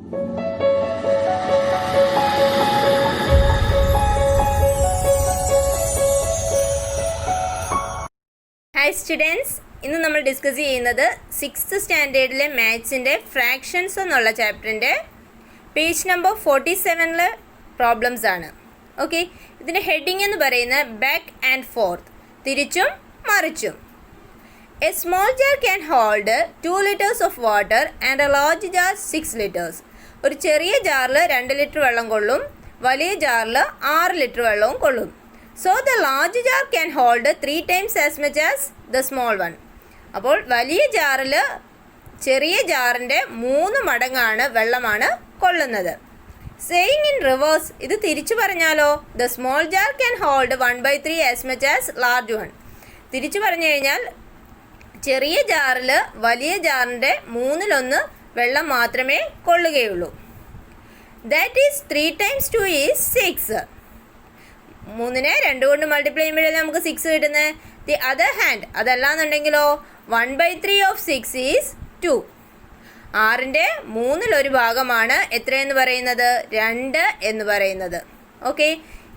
Hi students, ഇന്ന് നമ്മൾ discuss ചെയ്യുന്നത് 6th സ്റ്റാൻഡേർഡിലെ മാത്സിൻ്റെ ഫ്രാക്ഷൻസ് എന്നുള്ള ചാപ്റ്ററിൻ്റെ പേജ് നമ്പർ 47 പ്രോബ്ലംസ് ആണ്. ഓക്കെ, ഇതിൻ്റെ ഹെഡിങ് എന്ന് പറയുന്നത് ബാക്ക് ആൻഡ് ഫോർത്ത്, തിരിച്ചും മറിച്ചും. A small jar can hold 2 liters of water and A large jar 6 liters. ഒരു ചെറിയ ജാറിൽ 2 ലിറ്റർ വെള്ളം കൊള്ളും, വലിയ ജാറിൽ 6 ലിറ്റർ വെള്ളവും കൊള്ളും. So the large jar can hold 3 times as much as the small one. അപ്പോൾ വലിയ ജാറിൽ ചെറിയ ജാറിൻ്റെ 3 മടങ്ങാണ് വെള്ളമാണ് കൊള്ളുന്നത്. Saying in reverse, ഇത് തിരിച്ചു പറഞ്ഞാലോ, the small jar can hold 1/3 as much as large one. തിരിച്ചു പറഞ്ഞു കഴിഞ്ഞാൽ ചെറിയ ജാറിൽ വലിയ ജാറിൻ്റെ 1/3 വെള്ളം മാത്രമേ കൊള്ളുകയുള്ളൂ. That is 3 times 2 is 6. 3നെ 2 കൊണ്ട് മൾട്ടിപ്ലൈ ചെയ്യുമ്പോഴല്ലേ നമുക്ക് 6 കിട്ടുന്നത്. ദി അതർ ഹാൻഡ്, അതല്ലാന്നുണ്ടെങ്കിലോ 1/3 ഓഫ് 6 ഈസ് 2. 6ൻ്റെ 1/3 ഭാഗമാണ് എത്രയെന്ന് പറയുന്നത്, 2 എന്ന് പറയുന്നത്. ഓക്കെ,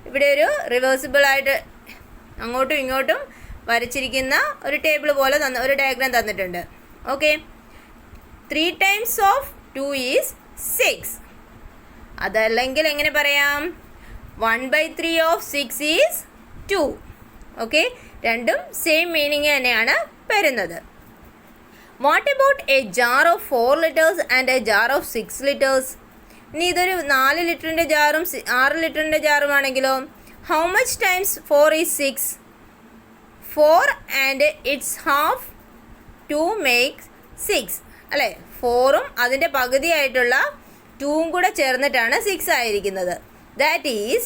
ഇവിടെ ഒരു റിവേഴ്സിബിളായിട്ട് അങ്ങോട്ടും ഇങ്ങോട്ടും വരച്ചിരിക്കുന്ന ഒരു ടേബിൾ പോലെ ഒരു ഡയഗ്രാം തന്നിട്ടുണ്ട്. Okay, 3 times of 2 is 6. അതല്ലെങ്കിൽ എങ്ങനെ പറയാം, 1/3 ഓഫ് 6 ഈസ് 2. ഓക്കെ, രണ്ടും സെയിം മീനിങ് തന്നെയാണ് വരുന്നത്. What about a jar of 4 liters and a jar of 6 liters? ഇനി ഇതൊരു 4 ലിറ്ററിൻ്റെ ജാറും 6 ലിറ്ററിൻ്റെ ജാറുമാണെങ്കിലോ, how much times 4 is 6? 4 and its half 2 makes 6 അല്ലേ. 4ഉം അതിൻ്റെ പകുതിയായിട്ടുള്ള 2ഉം കൂടെ ചേർന്നിട്ടാണ് 6 ആയിരിക്കുന്നത്. That is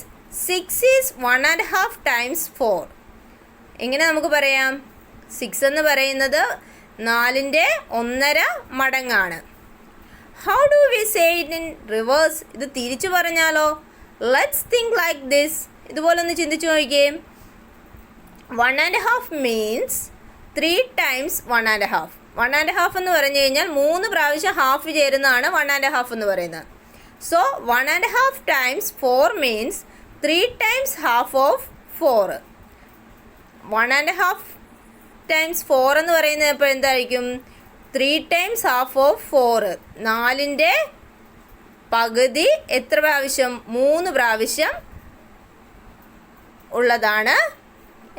6 is 1.5 times 4. എങ്ങനെ നമുക്ക് പറയാം, 6 എന്ന് പറയുന്നത് 4ൻ്റെ 1.5 മടങ്ങാണ്. How do we say it in reverse? ഇത് തിരിച്ചു പറഞ്ഞാലോ, let's think like this. ഇതുപോലെ ഒന്ന് ചിന്തിച്ചു നോക്കിയേ. 1.5 means 3 times 1.5. 1.5 എന്ന് പറഞ്ഞു കഴിഞ്ഞാൽ 3 പ്രാവശ്യം ഹാഫ് ചേരുന്നതാണ് 1.5 എന്ന് പറയുന്നത്. So 1.5 times 4 means 3 times half of 4. 1.5 times 4 എന്ന് പറയുന്നത് ഇപ്പോൾ എന്തായിരിക്കും, 3 times half of 4. 4ൻ്റെ പകുതി എത്ര പ്രാവശ്യം, 3 പ്രാവശ്യം ഉള്ളതാണ്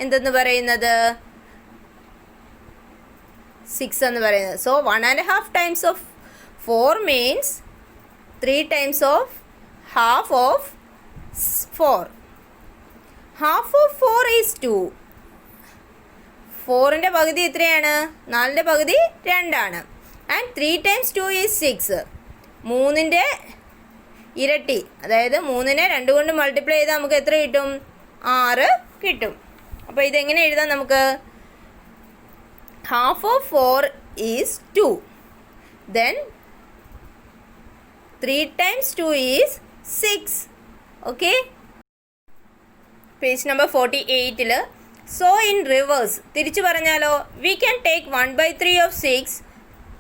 എന്തെന്ന് പറയുന്നത്, 6 എന്ന് പറയുന്നത്. So 1.5 times of 4 means 3 times of half of 4. Half of 4 is 2. 4ൻ്റെ പകുതി എത്രയാണ്, 4ൻ്റെ പകുതി 2 ആണ്. And 3 times 2 is 6. 3ൻ്റെ ഇരട്ടി, അതായത് 3നെ 2 കൊണ്ട് മൾട്ടിപ്ലൈ ചെയ്താൽ നമുക്ക് എത്ര കിട്ടും, 6 കിട്ടും. അപ്പോൾ ഇതെങ്ങനെ എഴുതാം നമുക്ക്, half of 4 is 2. Then 3 times 2 is 6. Okay. Page number 48. So in reverse, തിരിച്ചു പറഞ്ഞാലോ, we can take 1/3 of 6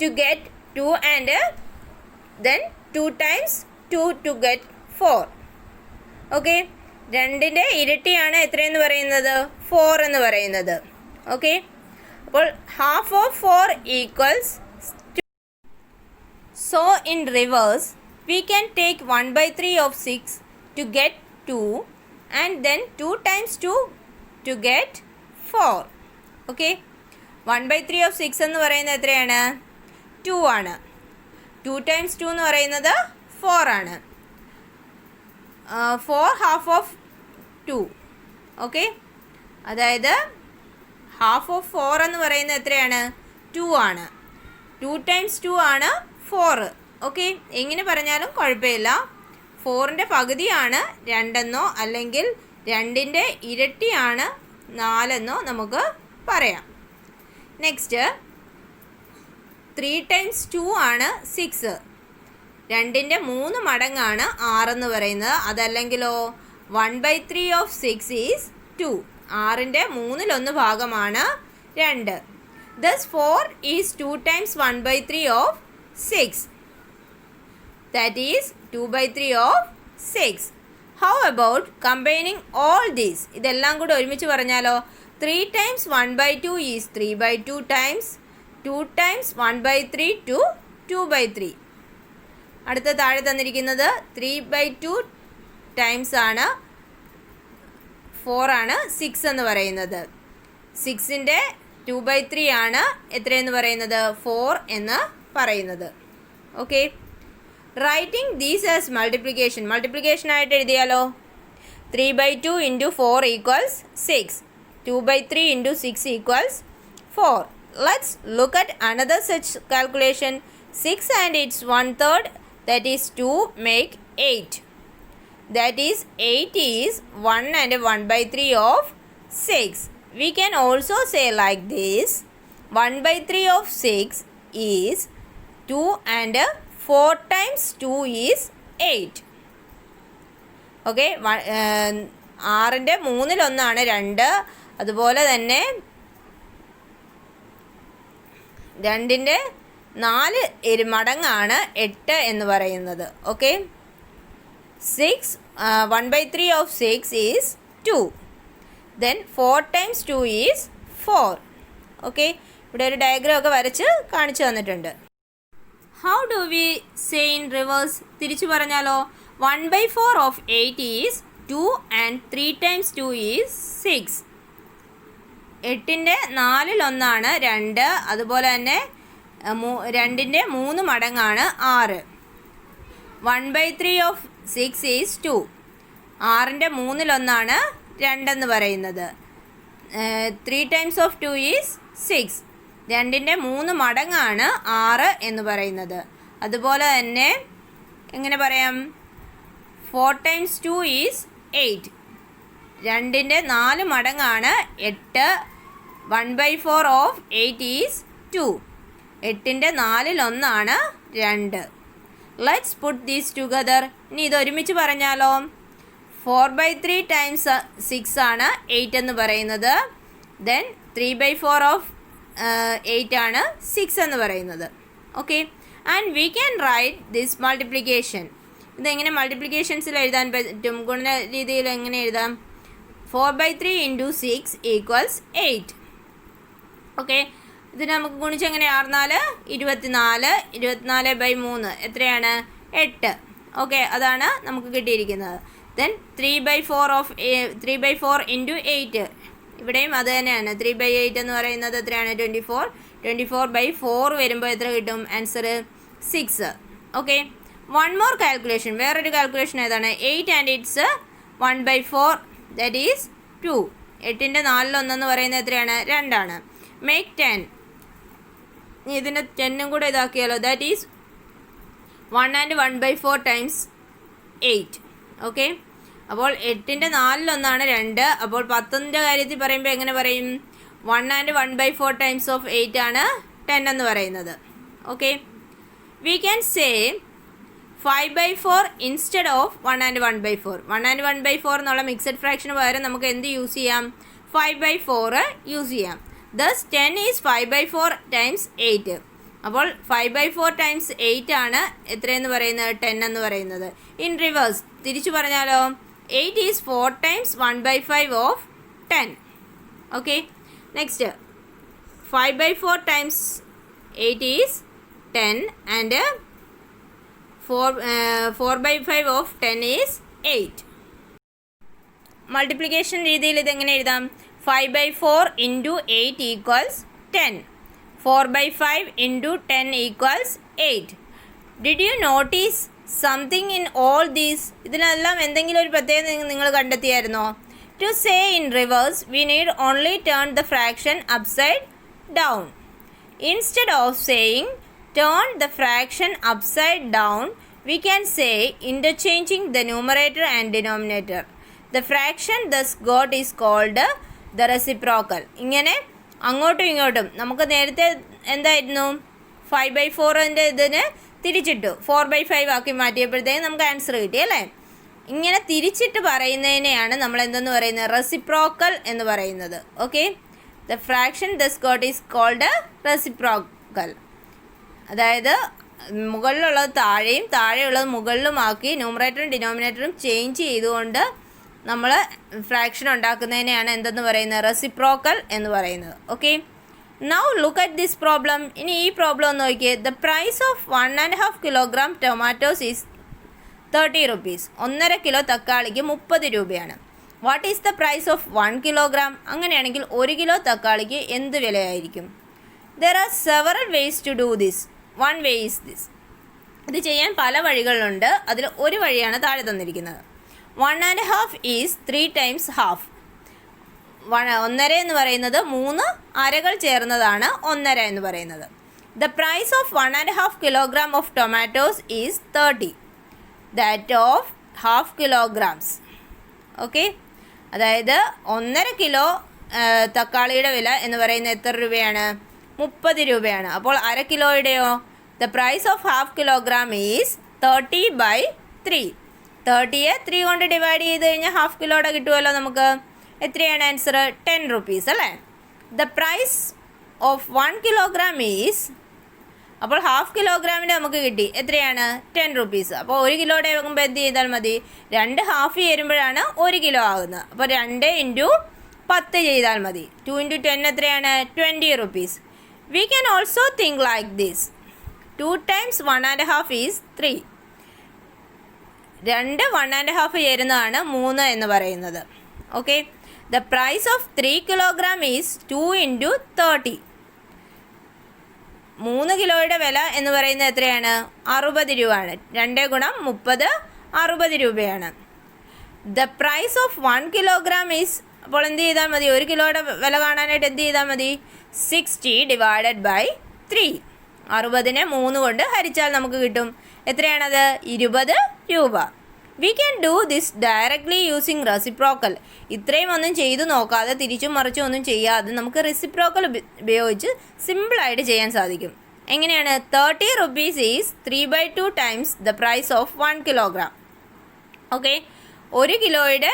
to get 2 and then 2 times 2 to get 4. Okay. 2ൻ്റെ ഇരട്ടിയാണ് എത്രയെന്ന് പറയുന്നത്, 4 എന്ന് പറയുന്നത്. ഓക്കെ, അപ്പോൾ half of 4 equals 2. So in reverse, we can take 1/3 of 6 to get 2 and then 2 times 2 to get 4. Okay, 1/3 of 6 എന്ന് പറയുന്നത് എത്രയാണ്, 2 ആണ്. 2 times 2 എന്ന് പറയുന്നത് 4 ആണ്. 4 half of 2. ഓക്കെ, അതായത് half of 4 എന്ന് പറയുന്നത് എത്രയാണ്, 2 ആണ്. 2 times 2 ആണ് 4. ഓക്കെ, എങ്ങനെ പറഞ്ഞാലും കുഴപ്പമില്ല. 4ൻ്റെ പകുതിയാണ് 2 എന്നോ അല്ലെങ്കിൽ 2ൻ്റെ ഇരട്ടിയാണ് 4 എന്നോ നമുക്ക് പറയാം. നെക്സ്റ്റ് 3 times 2 ആണ് 6. 2ൻ്റെ 3 മടങ്ങാണ് 6 എന്ന് പറയുന്നത്. അതല്ലെങ്കിലോ 1/3 of 6 is 2. 6ൻ്റെ 1/3 ഭാഗമാണ് 2. Thus 4 is 2 times 1/3 of 6. that is 2 by 3 of 6. How about combining all these? ഇതെല്ലാം കൂടെ ഒരുമിച്ച് പറഞ്ഞാലോ? 3 times 1 by 2 is 3 by 2 times 2 times 1 by 3 to 2 by 3. അടുത്ത താഴെ തന്നിരിക്കുന്നത് 3 by 2 ടൈംസ് ആണ് 4 ആണ് 6 എന്ന് പറയുന്നത്. 6ൻ്റെ 2 by 3 ആണ് എത്രയെന്ന് പറയുന്നത്? 4 എന്ന് പറയുന്നത്. Okay, writing these as multiplication. Multiplication ആയിട്ട് എഴുതിയാലോ? 3 by 2 into 4 equals 6. 2 by 3 into 6 equals 4. Let's look at another such calculation. 6 and its 1/3, that is 2, make 8. That is 8 is 1 and 1 by 3 of 6. We can also say like this. 1 by 3 of 6 is 2 and 4 times 2 is 8. Okay, 6ൻ്റെ 3/1 2. അതുപോലെ തന്നെ 2ൻ്റെ 4 മടങ്ങാണ് 8 എന്ന് പറയുന്നത്. Okay, 1 by 3 of 6 is 2. Then 4 times 2 is 4. Okay, ഇവിടെ ഒരു diagram ഒക്കെ വരച്ച് കാണിച്ചു തന്നിട്ടുണ്ട്. How do we say in reverse? തിരിച്ചു പറഞ്ഞാലോ? 1 by 4 of 8 is 2 and 3 times 2 is 6. 8ൻ്റെ 4/1 2. അതുപോലെ തന്നെ 2ൻ്റെ 3 മടങ്ങാണ് 6. 1 by 3 of 6 is 2. 6ൻ്റെ 3/1 2 എന്ന് പറയുന്നത്. 3 times of 2 is 6. 2ൻ്റെ 3 മടങ്ങാണ് 6 എന്ന് പറയുന്നത്. അതുപോലെ തന്നെ എങ്ങനെ പറയാം? 4 times 2 is 8. 2ൻ്റെ 4 മടങ്ങാണ് 8. 1 by 4 of 8 is 2. 8ൻ്റെ 4/1 2. Let's put these together. ഇനി ഇത് ഒരുമിച്ച് പറഞ്ഞാലോ? 4 by 3 times 6 ആണ് 8 എന്ന് പറയുന്നത്. Then 3 by 4 of 8 ആണ് 6 എന്ന് പറയുന്നത്. Okay, and we can write this multiplication. ഇതെങ്ങനെ മൾട്ടിപ്ലിക്കേഷൻസിൽ എഴുതാൻ പറ്റും? ഗുണന രീതിയിൽ എങ്ങനെ എഴുതാം? 4 by 3 into 6 equals 8. ഓക്കെ, ഇത് നമുക്ക് ഗുണിച്ചെങ്ങനെ? 6 24. 24 by 3 എത്രയാണ്? 8. ഓക്കെ, അതാണ് നമുക്ക് കിട്ടിയിരിക്കുന്നത്. Then 3 by 4 into 8. ഇവിടെയും അത് തന്നെയാണ്. 3 by 8 എന്ന് പറയുന്നത് എത്രയാണ്? 24. 24 by 4 വരുമ്പോൾ എത്ര കിട്ടും? Answer 6. Okay, one more calculation. വേറൊരു കാൽക്കുലേഷൻ ഏതാണ്? 8 and its 1 by 4, that is 2. 8ൻ്റെ 4/1 എന്ന് പറയുന്നത് എത്രയാണ്? 2 ആണ്. മേക്ക് 10. ഇതിൻ്റെ 10 കൂടെ ഇതാക്കിയാലോ? That is 1 and 1 by 4 times 8. Okay, അപ്പോൾ 8ൻ്റെ 4/1 2. അപ്പോൾ 10ൻ്റെ കാര്യത്തിൽ പറയുമ്പോൾ എങ്ങനെ പറയും? 1 and 1 by 4 times of 8 ആണ് 10 എന്ന് പറയുന്നത്. Okay, we can say 5 by 4 instead of 1 and 1 by 4. 1 and 1 by 4 എന്നുള്ള മിക്സഡ് ഫ്രാക്ഷന് പകരം നമുക്ക് എന്ത് യൂസ് ചെയ്യാം? 5 by 4 യൂസ് ചെയ്യാം. Thus 10 is 5 by 4 times 8. അപ്പോൾ 5 by 4 times 8 ആണ് എത്രയെന്ന് പറയുന്നത്? 10 എന്ന് പറയുന്നത്. ഇൻ റിവേഴ്സ് തിരിച്ചു പറഞ്ഞാലോ? 8 is 4 times 1 by 5 of 10. Okay, next 5 by 4 times 8 is 10 and 4 by 5 of 10 is 8. Multiplication രീതിയിൽ ഇതെങ്ങനെ എഴുതാം? 5 by 4 into 8 equals 10. 4 by 5 into 10 equals 8. Did you notice something in all these? ഇതിനെല്ലാം എന്തെങ്കിലും ഒരു പ്രത്യേകത നിങ്ങൾ കണ്ടെത്തിയായിരുന്നോ? To say in reverse, we need only turn the fraction upside down. Instead of saying turn the fraction upside down, we can say interchanging the numerator and denominator. The fraction thus got is called the reciprocal. ഇങ്ങനെ അങ്ങോട്ടും ഇങ്ങോട്ടും നമുക്ക് നേരത്തെ എന്തായിരുന്നു? 5 by 4ൻ്റെ ഇതിന് തിരിച്ചിട്ടു 4 by 5 ആക്കി മാറ്റിയപ്പോഴത്തേക്കും നമുക്ക് answer കിട്ടി അല്ലേ? ഇങ്ങനെ തിരിച്ചിട്ട് പറയുന്നതിനെയാണ് നമ്മൾ എന്തെന്ന് പറയുന്നത്? റെസിപ്രോക്കൽ എന്ന് പറയുന്നത്. Okay, the fraction thus got is called reciprocal. അതായത് മുകളിലുള്ളത് താഴെയും താഴെയുള്ളത് മുകളിലുമാക്കി ന്യൂമറേറ്ററും ഡിനോമിനേറ്ററും ചേഞ്ച് ചെയ്തുകൊണ്ട് നമ്മൾ ഫ്രാക്ഷൻ ഉണ്ടാക്കുന്നതിനെയാണ് എന്തെന്ന് പറയുന്നത്, റെസിപ്രോക്കൽ എന്ന് പറയുന്നത്. Okay, now look at this problem. ഇനി ഈ പ്രോബ്ലം ഒന്ന് നോക്കിയേ. The price of 1.5 kilogram tomatoes is 30 rupees. 1.5 kilo തക്കാളിക്ക് 30 രൂപയാണ്. What is the price of 1 kilogram? അങ്ങനെയാണെങ്കിൽ 1 കിലോ തക്കാളിക്ക് എന്ത് വിലയായിരിക്കും? There are several ways to do this. One way is this. ഇത് ചെയ്യാൻ പല വഴികളുണ്ട്. അതിൽ ഒരു വഴിയാണ് താഴെ തന്നിരിക്കുന്നത്. 1.5 ഈസ് 3 ടൈംസ് ഹാഫ്. 1.5 എന്ന് പറയുന്നത് 3 അരകൾ ചേർന്നതാണ് 1.5 എന്ന് പറയുന്നത്. The price of 1.5 kilogram of tomatoes is 30. That of half kilograms. Okay, അതായത് 1.5 കിലോ തക്കാളിയുടെ വില എന്ന് പറയുന്നത് എത്ര രൂപയാണ്? 30 രൂപയാണ്. അപ്പോൾ അര കിലോയുടെയോ? The price of half kilogram is 30/3. 30യെ 3 കൊണ്ട് ഡിവൈഡ് ചെയ്ത് കഴിഞ്ഞാൽ ഹാഫ് കിലോയുടെ കിട്ടുമല്ലോ നമുക്ക്. എത്രയാണ് ആൻസർ? 10 റുപ്പീസ് അല്ലേ. The price of 1 kilogram is, അപ്പോൾ ഹാഫ് കിലോഗ്രാമിൻ്റെ നമുക്ക് കിട്ടി എത്രയാണ്? 10 റുപ്പീസ്. അപ്പോൾ 1 കിലോയുടെ ആകുമ്പോൾ എന്ത് ചെയ്താൽ മതി? 2 ഹാഫ് ചേരുമ്പോഴാണ് 1 കിലോ ആകുന്നത്. അപ്പോൾ 2 × 10 ചെയ്താൽ മതി. 2 × 10 എത്രയാണ്? 20 rupees. We can also think like this. 2 times 1.5 is 3. 2 1.5 ചേരുന്നതാണ് 3 എന്ന് പറയുന്നത്. Okay, the price of 3 kilogram is 2 × 30. 3 കിലോയുടെ വില എന്ന് പറയുന്നത് എത്രയാണ്? 60 രൂപയാണ്. 2 × 30 60 രൂപയാണ്. The price of 1 kilogram is, അപ്പോൾ എന്ത് ചെയ്താൽ മതി? 1 കിലോയുടെ വില കാണാനായിട്ട് എന്ത് ചെയ്താൽ മതി? 60 / 3. 60നെ 3 കൊണ്ട് ഹരിച്ചാൽ നമുക്ക് കിട്ടും. എത്രയാണത്? 20 രൂപ. We can do this directly using reciprocal. ഇത്രയും ഒന്നും ചെയ്തു നോക്കാതെ തിരിച്ചും മറിച്ചും ഒന്നും ചെയ്യാതെ നമുക്ക് റെസിപ്രോക്കൽ ഉപയോഗിച്ച് സിമ്പിളായിട്ട് ചെയ്യാൻ സാധിക്കും. എങ്ങനെയാണ്? 30 rupees is 3/2 times the price of 1 kilogram. Okay, 1 കിലോയുടെ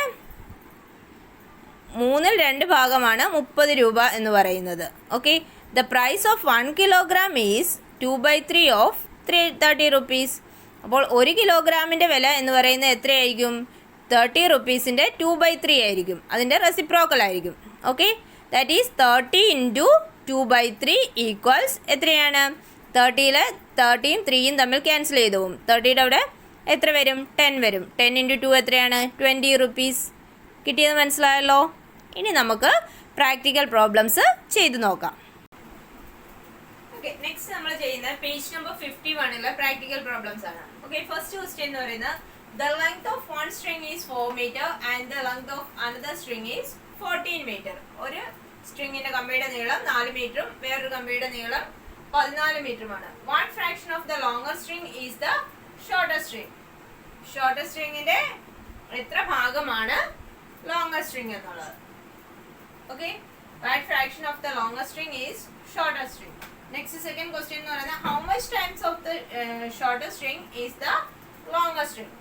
3/2 ഭാഗമാണ് 30 രൂപ എന്ന് പറയുന്നത്. Okay, the price of 1 kilogram is 2/3 of 30 rupees. അപ്പോൾ 1 കിലോഗ്രാമിൻ്റെ വില എന്ന് പറയുന്നത് എത്രയായിരിക്കും? 30 റുപ്പീസിൻ്റെ 2/3 ആയിരിക്കും. അതിൻ്റെ റെസിപ്രോക്കൽ ആയിരിക്കും. ഓക്കെ, ദാറ്റ് ഈസ് 30 × 2/3 ഈക്വൽസ് എത്രയാണ്? 30ൽ 30യും 3യും തമ്മിൽ ക്യാൻസൽ ചെയ്തു പോകും. 30യുടെ അവിടെ എത്ര വരും? 10 വരും. 10 × 2 എത്രയാണ്? 20 റുപ്പീസ്. കിട്ടിയത് മനസ്സിലായല്ലോ. ഇനി നമുക്ക് പ്രാക്ടിക്കൽ പ്രോബ്ലംസ് ചെയ്തു നോക്കാം. ഓക്കെ, നെക്സ്റ്റ് നമ്മൾ ചെയ്യുന്ന പേജ് നമ്പർ 51 പ്രാക്ടിക്കൽ പ്രോബ്ലംസ് ആണ്. ഓക്കെ, ഫസ്റ്റ് ക്വസ്റ്റ്യൻ എന്ന് പറയുന്നത് the length of one string is 4 meter and the length of another string is 14 meter. ഒരു സ്ട്രിങ്ങിന്റെ കമ്പിയുടെ നീളം 4 മീറ്ററും വേറൊരു കമ്പിയുടെ നീളം 14 മീറ്ററുമാണ്. One fraction of the longer string is the shorter string. Shorter സ്ട്രിങ്ങിന്റെ എത്ര ഭാഗമാണ് ലോങ്ങർ സ്ട്രിങ് എന്നുള്ളത്? Okay, right fraction of the longer string is shorter string. Next second question എന്ന് പറയുന്നത് how much times of the shorter string is the longer string.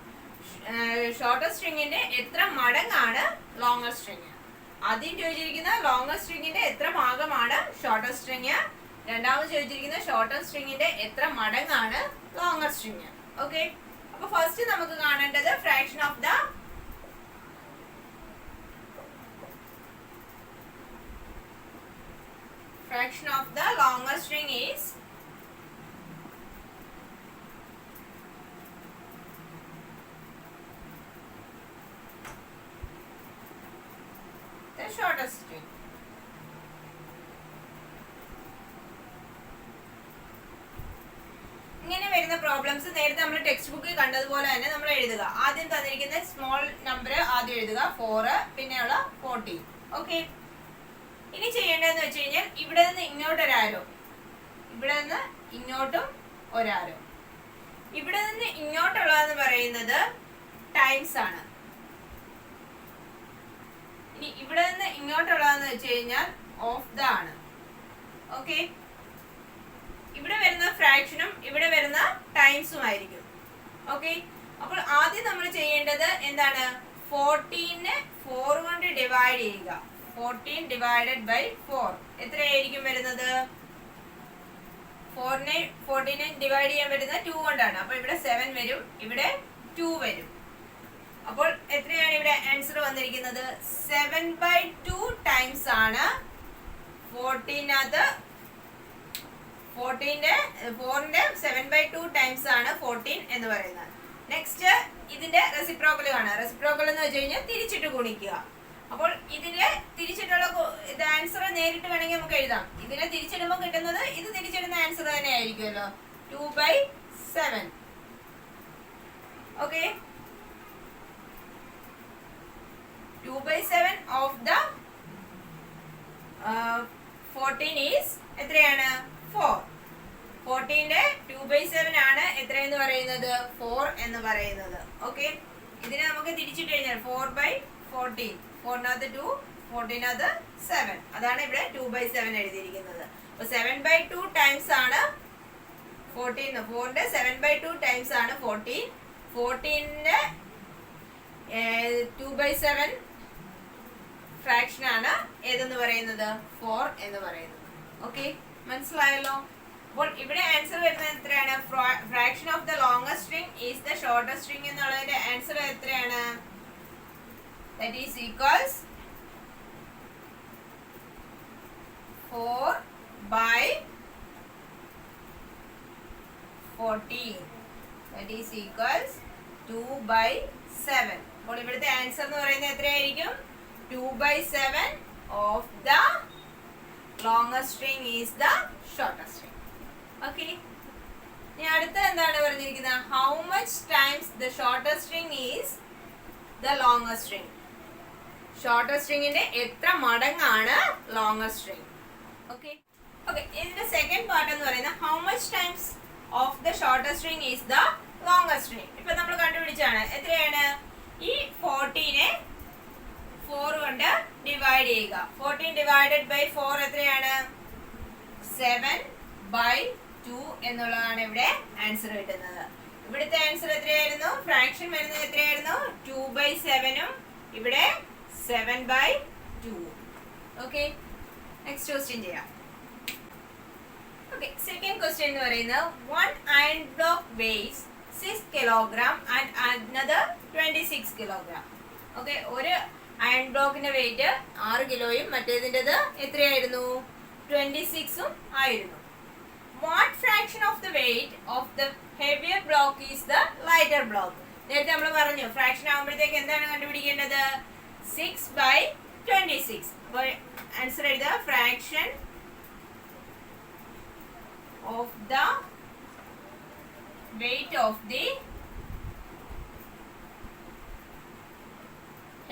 shorter stringന്റെ എത്ര മടങ്ങാണ് longer string? ആദ്യം ചോദിച്ചിരിക്കുന്ന longer stringന്റെ എത്ര ഭാഗമാണ് shorter string. രണ്ടാമത് ചോദിച്ചിരിക്കുന്ന shorter stringന്റെ എത്ര മടങ്ങാണ് longer string. ഓക്കെ, അപ്പോൾ ഫസ്റ്റ് നമുക്ക് കാണേണ്ടത് fraction of the longer string is the shortest string. ഇങ്ങനെ വരുന്ന പ്രോബ്ലംസ് നേരത്തെ നമ്മൾ ടെക്സ്റ്റ് ബുക്കിൽ കണ്ടതുപോലെ തന്നെ നമ്മൾ എഴുതുക. ആദ്യം തന്നിരിക്കുന്ന സ്മോൾ നമ്പർ ആദ്യം എഴുതുക, 4, പിന്നെയുള്ള 14. ഓക്കെ, ഇനി ചെയ്യേണ്ടതെന്ന് വെച്ച് കഴിഞ്ഞാൽ ഇവിടെ നിന്ന് ഇങ്ങോട്ട് ഒരു ആരോ, ഇവിടെ നിന്ന് ഇങ്ങോട്ടും ഒരാരോ. ഇവിടെ നിന്ന് ഇങ്ങോട്ടുള്ളതെന്ന് പറയുന്നത് ടൈംസ് ആണ്. ഇനി ഇവിടെ നിന്ന് ഇങ്ങോട്ടുള്ളതെന്ന് വെച്ച് കഴിഞ്ഞാൽ ഓഫ് ദ ആണ്. ഓക്കെ, ഇവിടെ വരുന്ന ഫ്രാക്ഷനും ഇവിടെ വരുന്ന ടൈംസും ആയിരിക്കും. ഓക്കെ, അപ്പോൾ ആദ്യം നമ്മൾ ചെയ്യേണ്ടത് എന്താണ്? 14നെ 4 കൊണ്ട് ഡിവൈഡ് ചെയ്യുക. 14 / 4 എത്രയായിരിക്കും വരുന്നത്? 4നെ 14നെ ഡിവൈഡ് ചെയ്യാൻ പറ്റുന്ന 2 കൊണ്ടാണ്. അപ്പോൾ ഇവിടെ 7 വരും, ഇവിടെ 2 വരും. അപ്പോൾ എത്രയാണ് ഇവിടെ ആൻസർ വന്നിരിക്കുന്നത്? 7/2 ടൈംസ് ആണ് 14ന്റെ 7/2 ടൈംസ് ആണ് 14 എന്ന് പറയുന്നത്. നെക്സ്റ്റ് ഇതിന്റെ റെസിപ്രോക്കൽ കാണാം. റെസിപ്രോക്കൽ എന്ന് വെച്ച് കഴിഞ്ഞാൽ തിരിച്ചിട്ട് ഗുണിക്കുക. അപ്പോൾ ഇതിന്റെ തിരിച്ചിട്ടുള്ള ഇത് ആൻസർ നേരിട്ട് വേണമെങ്കിൽ നമുക്ക് എഴുതാം. ഇതിനെ തിരിച്ചിടുമ്പോൾ കിട്ടുന്നത് ഇത് തിരിച്ചിടുന്ന ആൻസർ തന്നെ ആയിരിക്കുമല്ലോ, 2/7. ഓക്കെ, 2/7 ഓഫ് ദ 14 ഈസ് എത്രയാണ്? 4. 14ന്റെ 2/7 ആണ് എത്രയെന്ന് പറയുന്നത്? 4 എന്ന് പറയുന്നത്. ഓക്കെ, ഇതിനെ നമുക്ക് തിരിച്ചിട്ട് കഴിഞ്ഞാൽ 4/14, 4നകത്ത് 2, 14നകത്ത് 7. അതാണ് ഇവിടെ 2/7 എഴുതിയിരിക്കുന്നത്. അപ്പൊ 7/2 ടൈംസ് ആണ് 14. 4ന്റെ 7/2 ടൈംസ് ആണ് 14. 14ന്റെ 2/7 ഫ്രാക്ഷൻ ആണ് ഏതെന്ന് പറയുന്നത്? 4 എന്ന് പറയുന്നത്. ഓക്കെ, മനസ്സിലായല്ലോ? അപ്പോൾ ഇവിടെ ആൻസർ വരുന്നത് എത്രയാണ്? Fraction of the longest string is the shortest string എന്നുള്ളതിന്റെ ആൻസർ എത്രയാണ്? That is equals 4/14. That is equals 2/7. അപ്പോൾ ഇവിടുത്തെ ആൻസർ എന്ന് പറയുന്നത് എത്രയായിരിക്കും? 2/7 of the longest string is the shortest string. Okay. ഇനി അടുത്ത എന്താണ് പറഞ്ഞിരിക്കുന്നത്? How much times the shortest string is the longest string? Shortest സ്ട്രിങ്ങിന്റെ എത്ര മടങ്ങാണ് ലോങ്ങസ്റ്റ് സ്ട്രിങ്? ഓക്കെ ഓക്കെ, ഇതിന്റെ സെക്കൻഡ് പാർട്ട് എന്ന് പറയുന്നത് how much times of the shortest string is the longest string. ഇപ്പൊ നമ്മൾ കണ്ടുപിടിച്ചാണ്. എത്രയാണ്? ഈ 14നെ 4 കൊണ്ട് ഡിവൈഡ് ചെയ്യുക. 14 ഡിവൈഡഡ് ബൈ 4 എത്രയാണ്? 7/2 എന്നുള്ളതാണ് ഇവിടെ ആൻസർ കിട്ടുന്നത്. ഇവിടുത്തെ ആൻസർ എത്രയായിരുന്നു? ഫ്രാക്ഷൻ വരുന്നത് എത്രയായിരുന്നു? 2/7ഉം ഇവിടെ 7/2. ഓക്കെ, നെക്സ്റ്റ് ക്വസ്റ്റ്യൻ ചെയ്യാം. ഓക്കെ, സെക്കൻഡ് ക്വസ്റ്റ്യൻ എന്ന് പറയുന്നത് 1 iron block weighs 6 kilogram and another 26 kilogram. Okay, ഒരു അയൺ ബ്ലോക്കിന്റെ വെയിറ്റ് 6 കിലോയും മറ്റേതിൻ്റെത് എത്രയായിരുന്നു? 26ഉം ആയിരുന്നു. What fraction of the weight of the heavier block is the lighter block? നേരത്തെ നമ്മൾ പറഞ്ഞു ഫ്രാക്ഷൻ ആകുമ്പോഴത്തേക്ക് എന്താണ് കണ്ടുപിടിക്കേണ്ടത്? 6/26. അപ്പോൾ ആൻസർ എഴുതുക. Fraction of the weight of the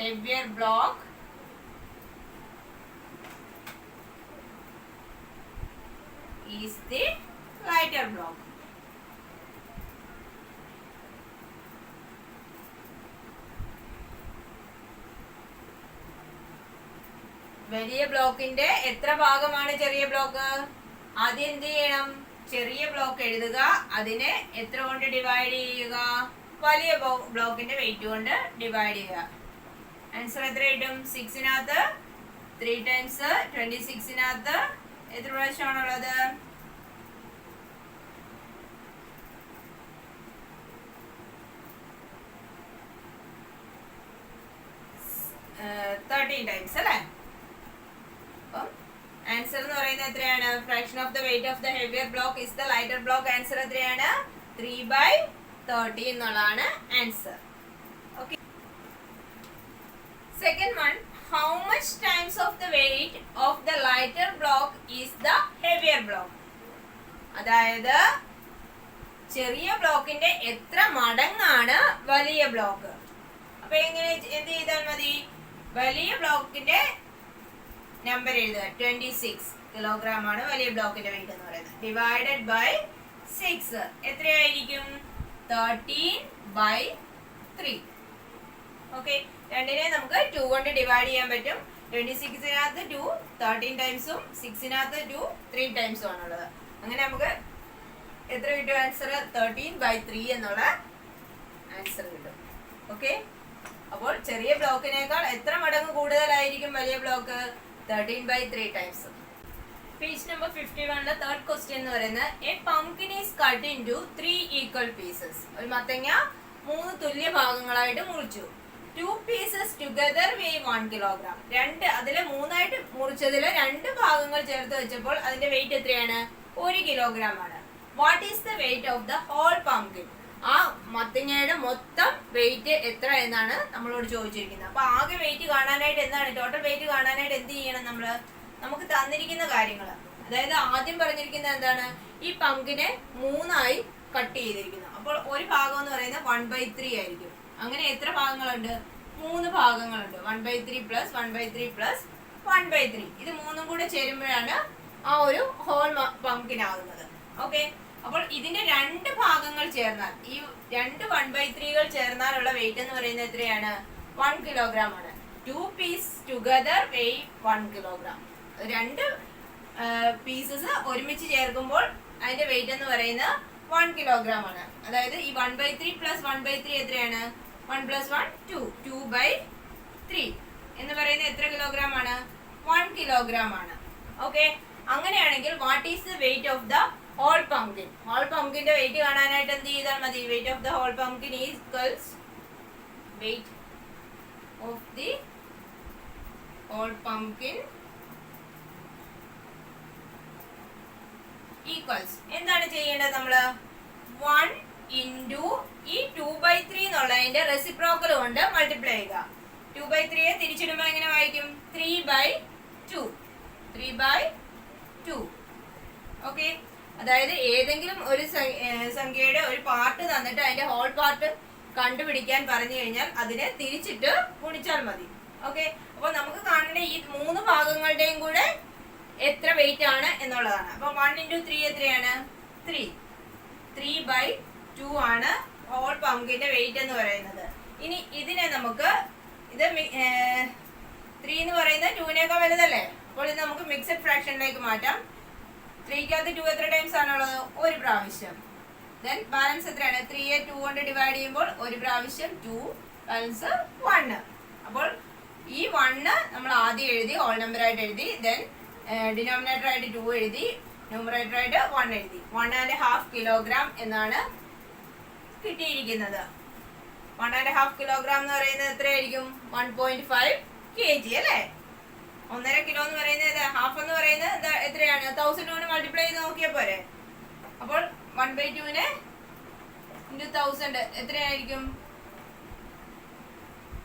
heavier block is the lighter block. വലിയ ബ്ലോക്കിന്റെ എത്ര ഭാഗമാണ് ചെറിയ ബ്ലോക്ക്? ആദ്യം എന്ത് ചെയ്യണം? ചെറിയ ബ്ലോക്ക് എഴുതുക, അതിനെ എത്ര കൊണ്ട് ഡിവൈഡ് ചെയ്യുക? വലിയ ബ്ലോക്കിന്റെ വെയിറ്റ് കൊണ്ട് ഡിവൈഡ് ചെയ്യുക. ആൻസർ എത്ര കിട്ടും? 6നകത്ത് 3 ടൈംസ് 26നകത്ത് എത്ര പ്രാവശ്യമാണുള്ളത്? 13 ടൈംസ് അല്ലേ? അപ്പം ആൻസർ എന്ന് പറയുന്നത് എത്രയാണ്? Fraction of the weight of the heavier block is the lighter block. Answer എത്രയാണ്? 3/30 എന്നുള്ളതാണ് answer. Okay, second one, how much times of the weight of the lighter block is the heavier block? അതായത് ചെറിയ ബ്ലോക്കിന്റെ എത്ര മടങ്ങാണ് വലിയ block? അപ്പൊ എങ്ങനെ എന്ത് ചെയ്താൽ മതി? വലിയ ബ്ലോക്കിന്റെ നമ്പർ എഴുതുക. 26 കിലോഗ്രാം ആണ് വലിയ ബ്ലോക്കിന്റെ വെയിറ്റ് എന്ന് പറയുന്നത്. ഡിവൈഡഡ് ബൈ 6 എത്രയായിരിക്കും? 13/3. ഓക്കെ, രണ്ടിനെ നമുക്ക് 2 കൊണ്ട് ഡിവൈഡ് ചെയ്യാൻ പറ്റും. 26നകത്ത് 2 13 ടൈംസും 6നകത്ത് 2 3 ടൈംസും ആണുള്ളത്. അങ്ങനെ നമുക്ക് എത്ര കിട്ടും ആൻസർ? 13/3 എന്നുള്ള ആൻസർ കിട്ടും. ഓക്കെ, അപ്പോൾ ചെറിയ ബ്ലോക്കിനേക്കാൾ എത്ര മടങ്ങ് കൂടുതലായിരിക്കും വലിയ block? 13/3 times. Page number 51 third question എന്ന് പറയുന്നത് A pumpkin is cut into 3 equal pieces. ഒരു മത്തങ്ങ 3 തുല്യ ഭാഗങ്ങളായിട്ട് മുറിച്ചു. 2 പീസസ് ടുഗദർ വെയ് 1 കിലോഗ്രാം. അതിലെ 3ആയിട്ട് മുറിച്ചതില് 2 ഭാഗങ്ങൾ ചേർത്ത് വെച്ചപ്പോൾ അതിന്റെ വെയിറ്റ് എത്രയാണ്? 1 കിലോഗ്രാം ആണ്. What is the weight of the whole pumpkin? ആ മത്തങ്ങയുടെ മൊത്തം വെയിറ്റ് എത്ര എന്നാണ് നമ്മളോട് ചോദിച്ചിരിക്കുന്നത്. അപ്പൊ ആകെ വെയിറ്റ് കാണാനായിട്ട് എന്താണ്, ടോട്ടൽ വെയിറ്റ് കാണാനായിട്ട് എന്ത് ചെയ്യണം? നമുക്ക് തന്നിരിക്കുന്ന കാര്യങ്ങൾ, അതായത് ആദ്യം പറഞ്ഞിരിക്കുന്നത് എന്താണ്, ഈ പങ്കിനെ 3ആയി കട്ട് ചെയ്തിരിക്കുന്നു. അപ്പോൾ ഒരു ഭാഗം എന്ന് പറയുന്നത് 1/3 ആയിരിക്കും. അങ്ങനെ എത്ര ഭാഗങ്ങളുണ്ട്? 3 ഭാഗങ്ങളുണ്ട്. 1/3 പ്ലസ് 1/3 പ്ലസ് 1/3. ഇത് 3ഉം കൂടെ ചേരുമ്പോഴാണ് ആ ഒരു ഹോൾ പംകിൻ ആകുന്നത്. ഓക്കെ, അപ്പോൾ ഇതിന്റെ 2 ഭാഗങ്ങൾ ചേർന്നാൽ, ഈ 2 1/3കൾ ചേർന്നാലുള്ള വെയിറ്റ് എന്ന് പറയുന്നത് എത്രയാണ്? 1 കിലോഗ്രാം ആണ്. 2 പീസ് ടുഗദർ വെയ് 1 കിലോഗ്രാം. 2 പീസസ് ഒരുമിച്ച് ചേർക്കുമ്പോൾ അതിന്റെ വെയിറ്റ് എന്ന് പറയുന്നത് 1 കിലോഗ്രാം ആണ്. അതായത് ഈ 1/3 പ്ലസ് 1/3 എത്രയാണ്? 1 പ്ലസ് 1 2, 2/3 എന്ന് പറയുന്നത് എത്ര കിലോഗ്രാം ആണ്? 1 കിലോഗ്രാം ആണ്. ഓക്കെ, അങ്ങനെയാണെങ്കിൽ what is the weight of the whole pumpkin? Whole പംകിന്റെ വെയിറ്റ് കാണാനായിട്ട് എന്ത് ചെയ്താൽ മതി? Weight of the whole pumpkin equals weight of the whole pumpkin equals എന്താണ് ചെയ്യേണ്ടത്? നമ്മള് 1 ഇൻറ്റു ഈ 2/3 എന്നുള്ളതിന്റെ റെസിപ്രോക്കൽ കൊണ്ട് മൾട്ടിപ്ലൈ ചെയ്യുക. 2/3 തിരിച്ചിടുമ്പോൾ എങ്ങനെ വായിക്കും? 3/2. 3/2. ഓക്കെ, അതായത് ഏതെങ്കിലും ഒരു സംഖ്യയുടെ ഒരു പാർട്ട് തന്നിട്ട് അതിന്റെ ഹോൾ പാർട്ട് കണ്ടുപിടിക്കാൻ പറഞ്ഞു കഴിഞ്ഞാൽ അതിനെ തിരിച്ചിട്ട് ഗുണിച്ചാൽ മതി. ഓക്കെ, അപ്പൊ നമുക്ക് കാണേണ്ട ഈ 3 ഭാഗങ്ങളുടെയും കൂടെ എത്ര വെയിറ്റ് ആണ് എന്നുള്ളതാണ്. അപ്പൊ 1 ഇൻറ്റു 3 എത്രയാണ്? 3. 3/2 ആണ് ഹോൾ പംകിന്റെ വെയിറ്റ് എന്ന് പറയുന്നത്. ഇനി ഇതിനെ നമുക്ക്, ഇത് 3 എന്ന് പറയുന്നത് 2നേക്കാൾ വലുതല്ലേ? അപ്പോൾ ഇത് നമുക്ക് മിക്സഡ് ഫ്രാക്ഷനിലേക്ക് മാറ്റാം. 3ക്കകത്ത് 2 എത്ര ടൈംസ് ആണുള്ളത്? ഒരു പ്രാവശ്യം. ദെൻ ബാലൻസ് എത്രയാണ്? 3യെ 2 കൊണ്ട് ഡിവൈഡ് ചെയ്യുമ്പോൾ ഒരു പ്രാവശ്യം 2, ബാലൻസ് 1. അപ്പോൾ ഈ 1 നമ്മൾ ആദ്യം എഴുതി, ഹോൾ നമ്പർ ആയിട്ട് എഴുതി. ദെൻ ഡിനോമിനേറ്റർ ആയിട്ട് 2 എഴുതി, ന്യൂമറേറ്റർ ആയിട്ട് 1 എഴുതി. 1.5 കിലോഗ്രാം എന്നാണ് കിട്ടിയിരിക്കുന്നത്. 1.5 കിലോഗ്രാം എന്ന് പറയുന്നത് എത്രയായിരിക്കും? 1.5 kg അല്ലേ? 1.5 കിലോ എന്ന് പറയുന്നത്, ഹാഫ് എന്ന് പറയുന്നത് എത്രയാണ്? 1000 കൊണ്ട് മൾട്ടിപ്ലൈ ചെയ്ത് നോക്കിയാൽ പോരെ? അപ്പോൾ 1/2 ഇൻറ്റു 1000 എത്രയായിരിക്കും?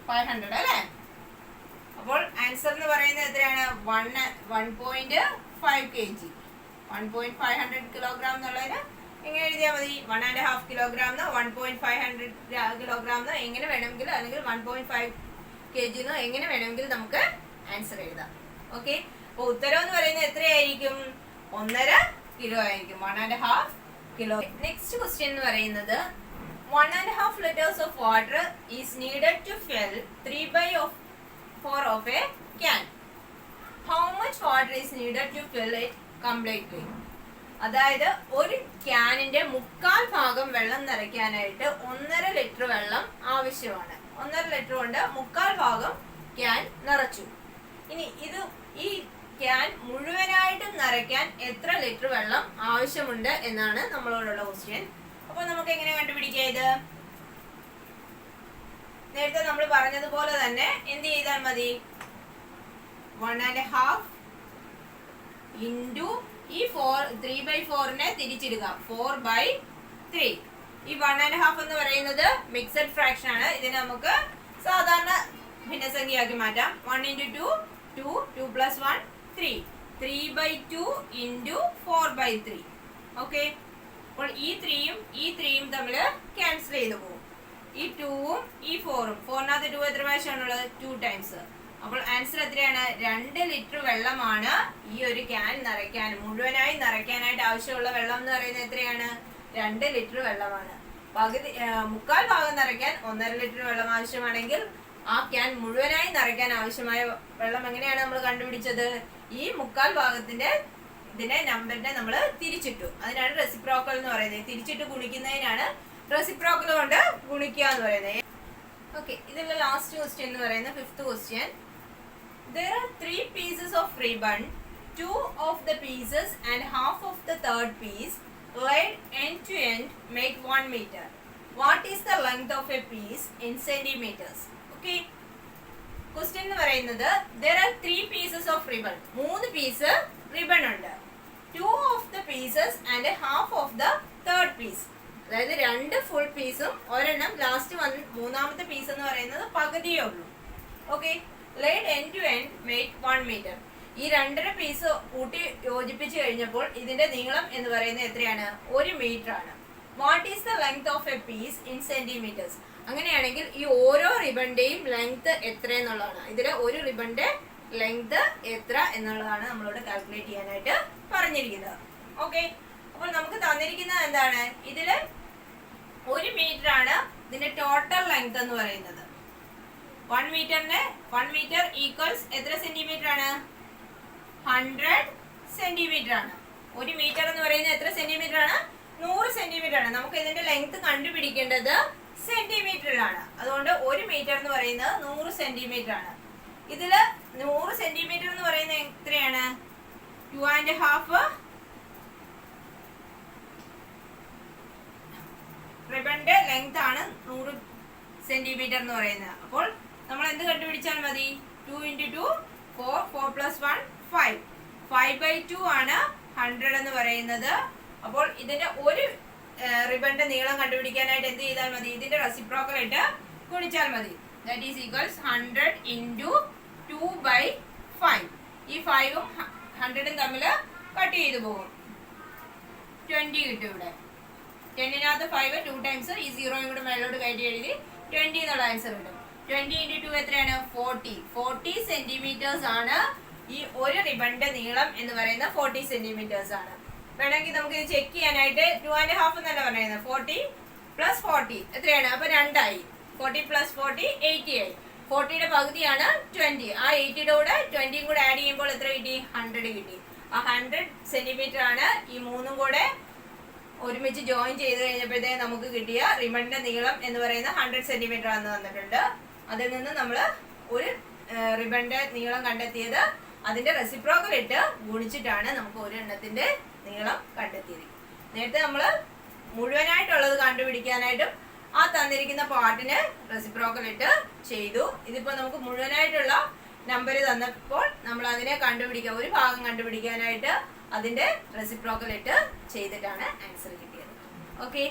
500 അല്ലേ? അപ്പോൾ ആൻസർ എന്ന് പറയുന്നത് എത്രയാണ്? 1.5 kg. 1.500 കിലോഗ്രാം എന്നുള്ളതിന് എങ്ങനെ എഴുതിയാൽ മതി? 1.5 കിലോഗ്രാം 1.500 കിലോഗ്രാം എങ്ങനെ വേണമെങ്കിലും, അല്ലെങ്കിൽ 1.5 kg എങ്ങനെ വേണമെങ്കിലും നമുക്ക് ആൻസർ എഴുതാം. ഓക്കെ, അപ്പോൾ ഉത്തരം എന്ന് പറയുന്നത് എത്രയായിരിക്കും? 1.5 കിലോ ആയിരിക്കും. 1.5 കിലോ. നെക്സ്റ്റ് ക്വസ്റ്റ്യൻ എന്ന് പറയുന്നത് 1.5 liters of water is needed to fill 3/4 of a can. How much water is needed to fill it completely? അതായത് ഒരു ക്യാനിന്റെ 1/4 ഭാഗം വെള്ളം നിറയ്ക്കാനായിട്ട് 1.5 ലിറ്റർ വെള്ളം ആവശ്യമാണ്. 1.5 ലിറ്റർ കൊണ്ട് 1/4 ഭാഗം ക്യാൻ നിറച്ചു. ഇനി ഈ ക്യാൻ മുഴുവനായിട്ടും നിറയ്ക്കാൻ എത്ര ലിറ്റർ വെള്ളം ആവശ്യമുണ്ട് എന്നാണ് നമ്മളോടുള്ള ക്വസ്റ്റ്യൻ. അപ്പൊ നമുക്ക് എങ്ങനെ കണ്ടുപിടിക്കാം? ഇത് നേരത്തെ നമ്മൾ പറഞ്ഞതുപോലെ തന്നെ എന്ത് ചെയ്താൽ മതി? 1.5 ഇൻറ്റു ഈ 3/4നെ തിരിച്ചിടുക. 4/3. ഈ 1.5 എന്ന് പറയുന്നത് മിക്സഡ് ഫ്രാക്ഷൻ ആണ്. ഇതിനെ നമുക്ക് സാധാരണ ഭിന്നസംഖ്യയാക്കി മാറ്റാം. 1 ഇൻറ്റു 2, 2, 2 പ്ലസ് 1, 3. 3/2 ഇൻറ്റു 4/3. ഓക്കെ, അപ്പോൾ ഈ 3യും തമ്മിൽ ക്യാൻസൽ ചെയ്ത് പോകും. ഈ 2ഉം ഈ 4ഉം, 4നകത്ത് 2 എത്ര പ്രാവശ്യമാണുള്ളത്? 2 ടൈംസ്. അപ്പോൾ ആൻസർ എത്രയാണ്? 2 ലിറ്റർ വെള്ളമാണ് ഈ ഒരു ക്യാൻ നിറയ്ക്കാൻ, മുഴുവനായി നിറയ്ക്കാനായിട്ട് ആവശ്യമുള്ള വെള്ളം എന്ന് പറയുന്നത് എത്രയാണ്? 2 ലിറ്റർ വെള്ളമാണ്. 1/4 ഭാഗം നിറയ്ക്കാൻ 1.5 ലിറ്റർ വെള്ളം ആവശ്യമാണെങ്കിൽ ആ ക്യാൻ മുഴുവനായി നിറയ്ക്കാൻ ആവശ്യമായ വെള്ളം എങ്ങനെയാണ് നമ്മൾ കണ്ടുപിടിച്ചത്? ഈ 1/4 ഭാഗത്തിന്റെ നമ്പറിനെ നമ്മൾ തിരിച്ചിട്ടു. അതിനാണ് റെസിപ്രോക്കൽ എന്ന് പറയുന്നത്. തിരിച്ചിട്ട് ഗുണിക്കുന്നതിനാണ് റെസിപ്രോക്കൽ കൊണ്ട് ഗുണിക്കുക എന്ന് പറയുന്നത്. ഓക്കെ, ഇതിലുള്ള ലാസ്റ്റ് ക്വസ്റ്റ്യൻ എന്ന് പറയുന്നത് 5th question. There are 3 pieces of ribbon 2 of the pieces and half of the third piece laid end to end make 1 meter. What is the length of a piece in centimeters? Okay. Question എന്ന് പറയുന്നത് there are 3 pieces of ribbon. 3 piece ribbon ഉണ്ട്. 2 of the pieces and half of the third piece. അതായത് 2 full പീസും ഒരെണ്ണം last വന്ന് മൂന്നാമത്തെ piece എന്ന് പറയുന്നത് പകുതിയേ ഉള്ളൂ. Okay. laid end to end make 1 meter. ഈ 2.5 പീസ് കൂട്ടി യോജിപ്പിച്ച് കഴിഞ്ഞപ്പോൾ ഇതിന്റെ നീളം എന്ന് പറയുന്നത് എത്രയാണ്? 1 മീറ്റർ ആണ്. What is the length of A piece in centimetres? അങ്ങനെയാണെങ്കിൽ ഈ ഓരോ റിബണിന്റെയും ലെങ്ത് എത്ര എന്നുള്ളതാണ്. ഇതിലെ ഒരു റിബണിന്റെ ലെങ്ത് എത്ര എന്നുള്ളതാണ് നമ്മളോട് കാൽക്കുലേറ്റ് ചെയ്യാനായിട്ട് പറഞ്ഞിരിക്കുന്നത്. ഓക്കെ. അപ്പോൾ നമുക്ക് തന്നിരിക്കുന്നത് എന്താണ്? ഇതില് 1 മീറ്റർ ആണ് ഇതിന്റെ ടോട്ടൽ ലെങ്ത് എന്ന് പറയുന്നത്. 1 മീറ്റർ ഈക്വൽസ് എത്ര സെന്റിമീറ്റർ ആണ്? 100 സെന്റിമീറ്റർ ആണ്. 1 മീറ്റർ എന്ന് പറയുന്നത് എത്ര സെന്റിമീറ്റർ ആണ്? 100 സെന്റിമീറ്റർ ആണ്. നമുക്ക് ഇതിന്റെ ലെങ്ത് കണ്ടുപിടിക്കേണ്ടത് സെന്റിമീറ്ററിലാണ്. അതുകൊണ്ട് 1 മീറ്റർ എന്ന് പറയുന്നത് 100 സെന്റിമീറ്റർ ആണ്. ഇതില് 100 സെന്റിമീറ്റർ എന്ന് പറയുന്നത് എത്രയാണ്? 2.5 റിബണിന്റെ ലെങ്ത് ആണ് 100 സെന്റിമീറ്റർ എന്ന് പറയുന്നത്. അപ്പോൾ നമ്മൾ എന്ത് കണ്ടുപിടിച്ചാൽ മതി? 2 × 2 4 4 + 1 5 5/2 ആണ് 100 എന്ന് പറയുന്നത്. അപ്പോൾ ഇതിന്റെ ഒരു റിബണിന്റെ നീളം കണ്ടുപിടിക്കാനായിട്ട് എന്ത് ചെയ്താൽ മതി? ഇതിന്റെ റെസിപ്രോക്കൽ ആയിട്ട് ഗുണിച്ചാൽ മതി. That is equals 100 × 2/5. ഈ 5ഉം 100ഉം തമ്മിൽ കട്ട് ചെയ്തു പോകും. 20 കിട്ടും ഇവിടെ. 10-നകത്ത് 5 2 ടൈംസ് ഈ 0യും കൂടെ മേലോട്ട് കയറ്റി എഴുതി 20 എന്നുള്ള ആൻസർ കിട്ടും. 20 × 2 എത്രയാണ്? 40 സെന്റിമീറ്റേഴ്സ് ആണ് ഈ ഒരു റിബണിന്റെ നീളം എന്ന് പറയുന്നത്. 40 സെന്റിമീറ്റേഴ്സ് ആണ്. വേണമെങ്കിൽ നമുക്ക് ഇത് ചെക്ക് ചെയ്യാനായിട്ട് 2.5 എന്നല്ല പറയുന്നത്. 40 + 40 എത്രയാണ്? അപ്പൊ 2 ആയി. 40 + 40 80 ആയി. 40യുടെ പകുതിയാണ് 20. ആ 80യുടെ കൂടെ 20യും കൂടെ ആഡ് ചെയ്യുമ്പോൾ എത്ര കിട്ടി? 100 കിട്ടി. ആ 100 സെന്റിമീറ്റർ ആണ് ഈ മൂന്നും കൂടെ ഒരുമിച്ച് ജോയിൻ ചെയ്ത് കഴിഞ്ഞപ്പോഴത്തേക്ക് നമുക്ക് കിട്ടിയ റിബണിന്റെ നീളം എന്ന് പറയുന്നത് 100 സെന്റിമീറ്റർ ആണെന്ന് തന്നിട്ടുണ്ട്. അതിൽ നിന്ന് നമ്മൾ ഒരു റിബണിന്റെ നീളം കണ്ടെത്തിയത് അതിന്റെ റെസിപ്രോക്കൽ ഇട്ട് ഗുണിച്ചിട്ടാണ് നമുക്ക് ഒരു എണ്ണത്തിന്റെ നീളം കണ്ടെത്തിയത്. നേരത്തെ നമ്മൾ മുഴുവനായിട്ടുള്ളത് കണ്ടുപിടിക്കാനായിട്ടും ആ തന്നിരിക്കുന്ന പാർട്ടിന് റെസിപ്രോക്കൽ ഇട്ട് ചെയ്തു. ഇതിപ്പോ നമുക്ക് മുഴുവനായിട്ടുള്ള നമ്പർ തന്നപ്പോൾ നമ്മൾ അതിനെ കണ്ടുപിടിക്കാൻ, ഒരു ഭാഗം കണ്ടുപിടിക്കാനായിട്ട് അതിന്റെ റെസിപ്രോക്കൽ ഇട്ട് ചെയ്തിട്ടാണ് ആൻസർ കിട്ടിയത്. ഓക്കെ.